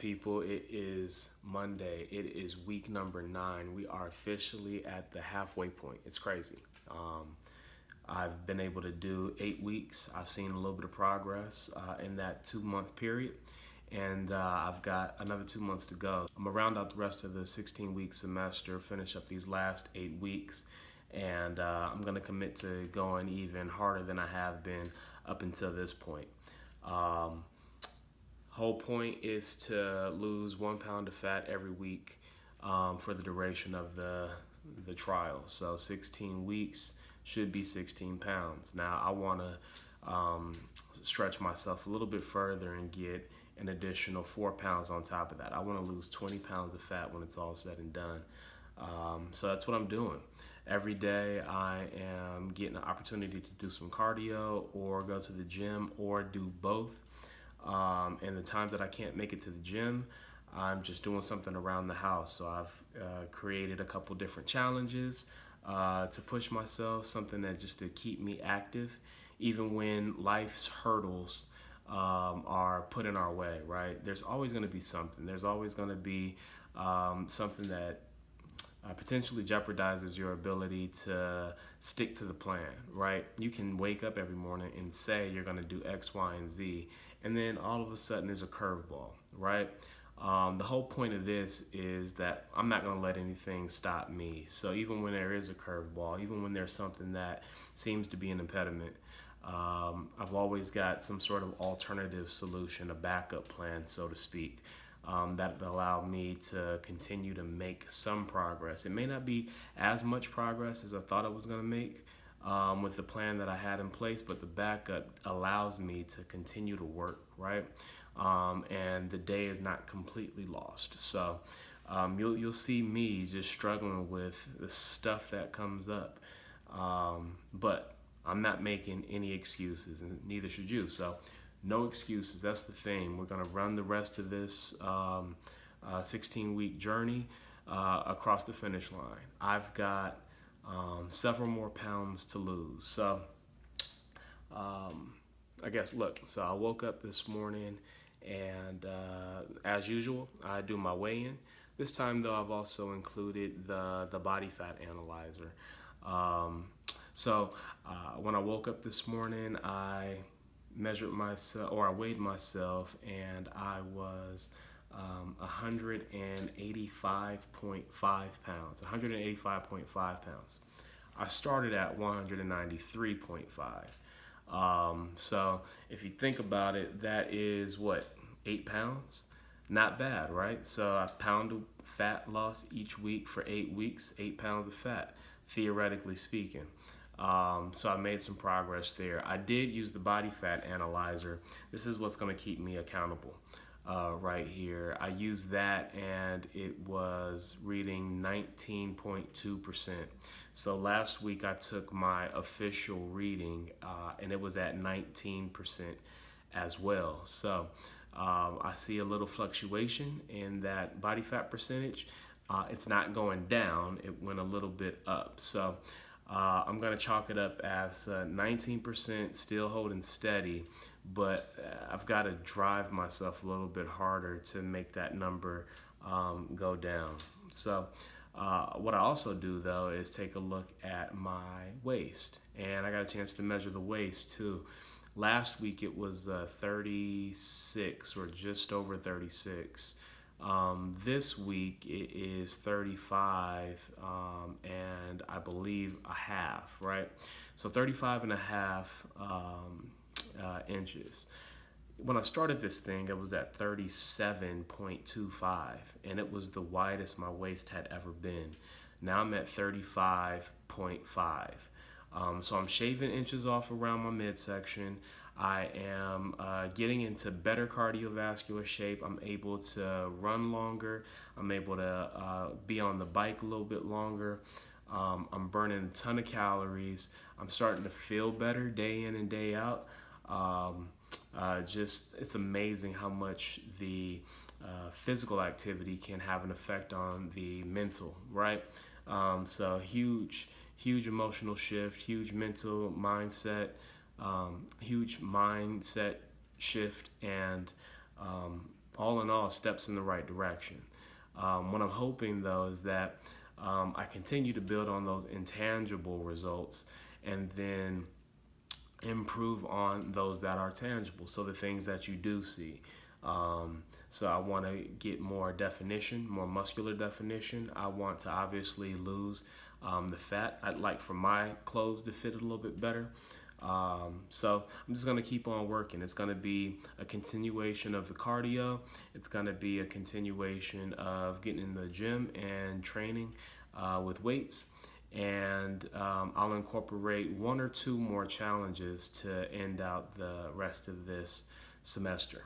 people? It is Monday. It is week number 9. We are officially at the halfway point. It's crazy. I've been able to do 8 weeks. I've seen a little bit of progress in that 2-month period, and I've got another 2 months to go. I'm gonna round out the rest of the 16-week semester, finish up these last 8 weeks, and I'm gonna commit to going even harder than I have been up until this point. Whole point is to lose 1 pound of fat every week for the duration of the trial. So 16 weeks should be 16 pounds. Now I want to stretch myself a little bit further and get an additional 4 pounds on top of that. I want to lose 20 pounds of fat when it's all said and done. So that's what I'm doing. Every day I am getting an opportunity to do some cardio or go to the gym or do both. And the times that I can't make it to the gym, I'm just doing something around the house. So I've created a couple different challenges to push myself, something that just to keep me active, even when life's hurdles are put in our way, right? There's always going to be something. There's always going to be something that potentially jeopardizes your ability to stick to the plan, right? You can wake up every morning and say you're going to do X, Y, and Z, and then all of a sudden there's a curveball, right? The whole point of this is that I'm not going to let anything stop me. So even when there is a curveball, even when there's something that seems to be an impediment, I've always got some sort of alternative solution, a backup plan, so to speak. That allowed me to continue to make some progress. It may not be as much progress as I thought I was going to make with the plan that I had in place, but the backup allows me to continue to work, right? And the day is not completely lost. So you'll see me just struggling with the stuff that comes up, but I'm not making any excuses, and neither should you. So no excuses. That's the thing. We're going to run the rest of this 16-week journey across the finish line. I've got several more pounds to lose. So I guess, look, so I woke up this morning and as usual, I do my weigh-in. This time, though, I've also included the body fat analyzer. So when I woke up this morning, I measured myself, or I weighed myself, and I was 185.5 pounds, 185.5 pounds. I started at 193.5. So if you think about it, that is what, 8 pounds? Not bad, right? So a pound of fat loss each week for 8 weeks, 8 pounds of fat, theoretically speaking. So I made some progress there. I did use the body fat analyzer. This is what's going to keep me accountable right here. I used that and it was reading 19.2%. So last week I took my official reading and it was at 19% as well. So I see a little fluctuation in that body fat percentage. It's not going down. It went a little bit up. So I'm going to chalk it up as 19%, still holding steady, but I've got to drive myself a little bit harder to make that number go down. So what I also do, though, is take a look at my waist, and I got a chance to measure the waist too. Last week it was 36 or just over 36. This week it is 35 and I believe a half, right? So 35 and a half inches. When I started this thing, it was at 37.25 and it was the widest my waist had ever been. Now I'm at 35.5. So I'm shaving inches off around my midsection. I am getting into better cardiovascular shape. I'm able to run longer. I'm able to be on the bike a little bit longer. I'm burning a ton of calories. I'm starting to feel better day in and day out. It's amazing how much the physical activity can have an effect on the mental, right? So huge emotional shift, huge mental mindset, huge mindset shift, and all in all, steps in the right direction. What I'm hoping though is that I continue to build on those intangible results and then improve on those that are tangible. So the things that you do see. So I want to get more definition, more muscular definition. I want to obviously lose the fat. I'd like for my clothes to fit a little bit better. So I'm just going to keep on working. It's going to be a continuation of the cardio. It's going to be a continuation of getting in the gym and training with weights. And I'll incorporate 1 or 2 more challenges to end out the rest of this semester.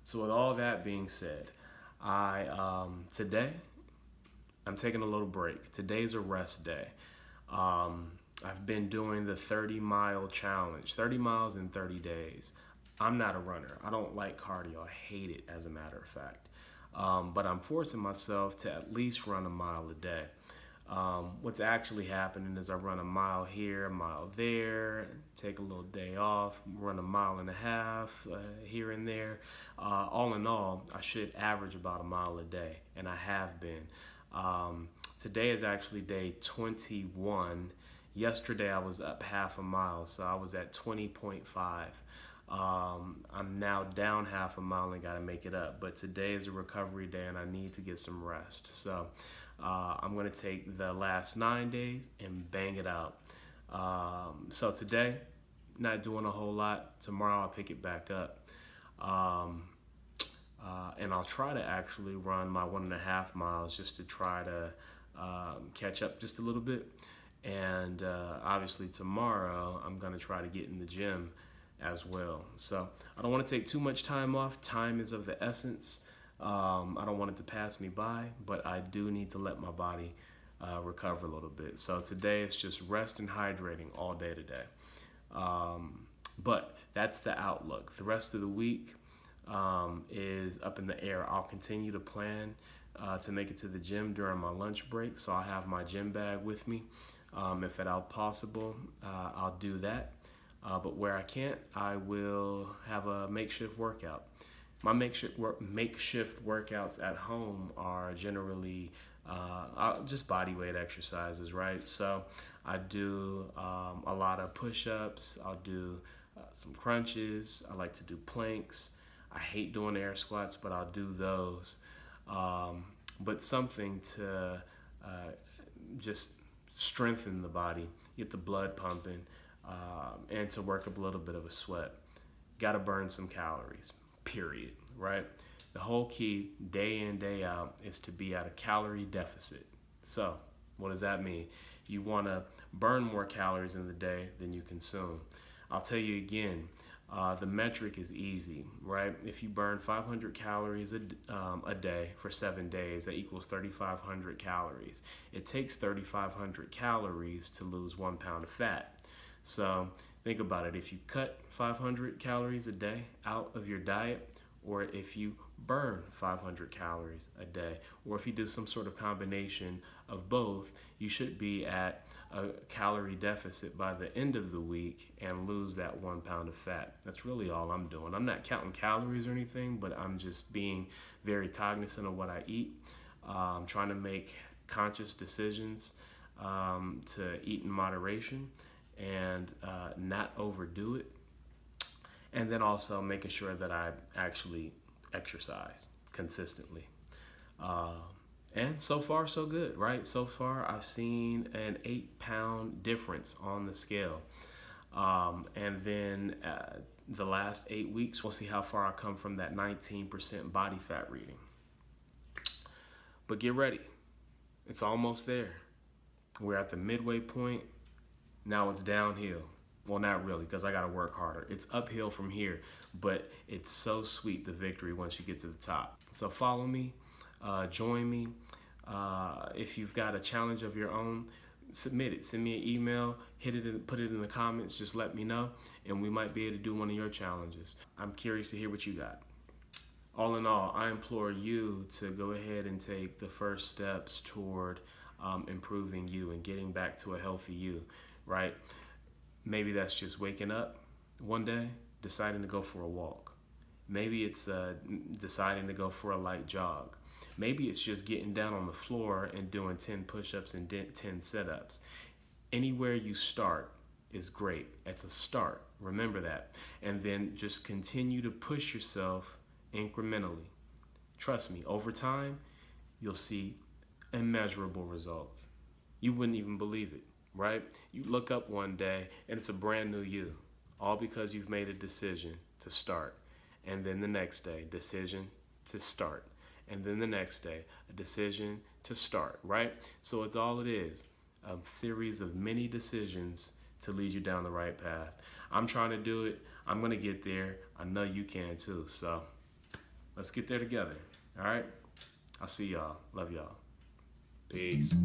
So with all that being said, today I'm taking a little break. Today's a rest day. I've been doing the 30-mile challenge, 30 miles in 30 days. I'm not a runner. I don't like cardio. I hate it, as a matter of fact. But I'm forcing myself to at least run a mile a day. What's actually happening is I run a mile here, a mile there, take a little day off, run a mile and a half here and there. All in all, I should average about a mile a day, and I have been. Today is actually day 21. Yesterday I was up half a mile, so I was at 20.5. I'm now down half a mile and got to make it up. But today is a recovery day, and I need to get some rest. So I'm going to take the last 9 days and bang it out. So today, not doing a whole lot. Tomorrow I'll pick it back up. And I'll try to actually run my 1.5 miles just to try to catch up just a little bit. And obviously tomorrow I'm going to try to get in the gym as well. So I don't want to take too much time off. Time is of the essence. I don't want it to pass me by, but I do need to let my body recover a little bit. So today it's just rest and hydrating all day today. But that's the outlook. The rest of the week is up in the air. I'll continue to plan to make it to the gym during my lunch break. So I'll have my gym bag with me. If at all possible, I'll do that. But where I can't, I will have a makeshift workout. My makeshift workouts at home are generally just body weight exercises, right? So I do a lot of push-ups. I'll do some crunches. I like to do planks. I hate doing air squats, but I'll do those. But something to just strengthen the body, get the blood pumping, and to work up a little bit of a sweat. Got to burn some calories, period, right? The whole key, day in, day out, is to be at a calorie deficit. So what does that mean? You want to burn more calories in the day than you consume. I'll tell you again, the metric is easy, right? If you burn 500 calories a day for 7 days, that equals 3,500 calories. It takes 3,500 calories to lose 1 pound of fat. So think about it. If you cut 500 calories a day out of your diet, or if you burn 500 calories a day, or if you do some sort of combination of both, you should be at a calorie deficit by the end of the week and lose that 1 pound of fat. That's really all I'm doing. I'm not counting calories or anything, but I'm just being very cognizant of what I eat. I'm trying to make conscious decisions to eat in moderation and not overdo it. And then also making sure that I actually exercise consistently. And so far, so good, right? So far, I've seen an 8-pound difference on the scale. And then the last 8 weeks, we'll see how far I come from that 19% body fat reading. But get ready. It's almost there. We're at the midway point. Now it's downhill. Well, not really, because I got to work harder. It's uphill from here, but it's so sweet, the victory, once you get to the top. So follow me, join me. If you've got a challenge of your own, submit it. Send me an email, put it in the comments, just let me know, and we might be able to do one of your challenges. I'm curious to hear what you got. All in all, I implore you to go ahead and take the first steps toward improving you and getting back to a healthy you, right? Maybe that's just waking up one day, deciding to go for a walk. Maybe it's deciding to go for a light jog. Maybe it's just getting down on the floor and doing 10 push-ups and 10 sit-ups. Anywhere you start is great. It's a start. Remember that. And then just continue to push yourself incrementally. Trust me, over time, you'll see immeasurable results. You wouldn't even believe it, right? You look up one day and it's a brand new you, all because you've made a decision to start. And then the next day, decision to start. And then the next day, a decision to start, right? So it's all it is, a series of many decisions to lead you down the right path. I'm trying to do it. I'm going to get there. I know you can too. So let's get there together. All right? I'll see y'all. Love y'all. Peace.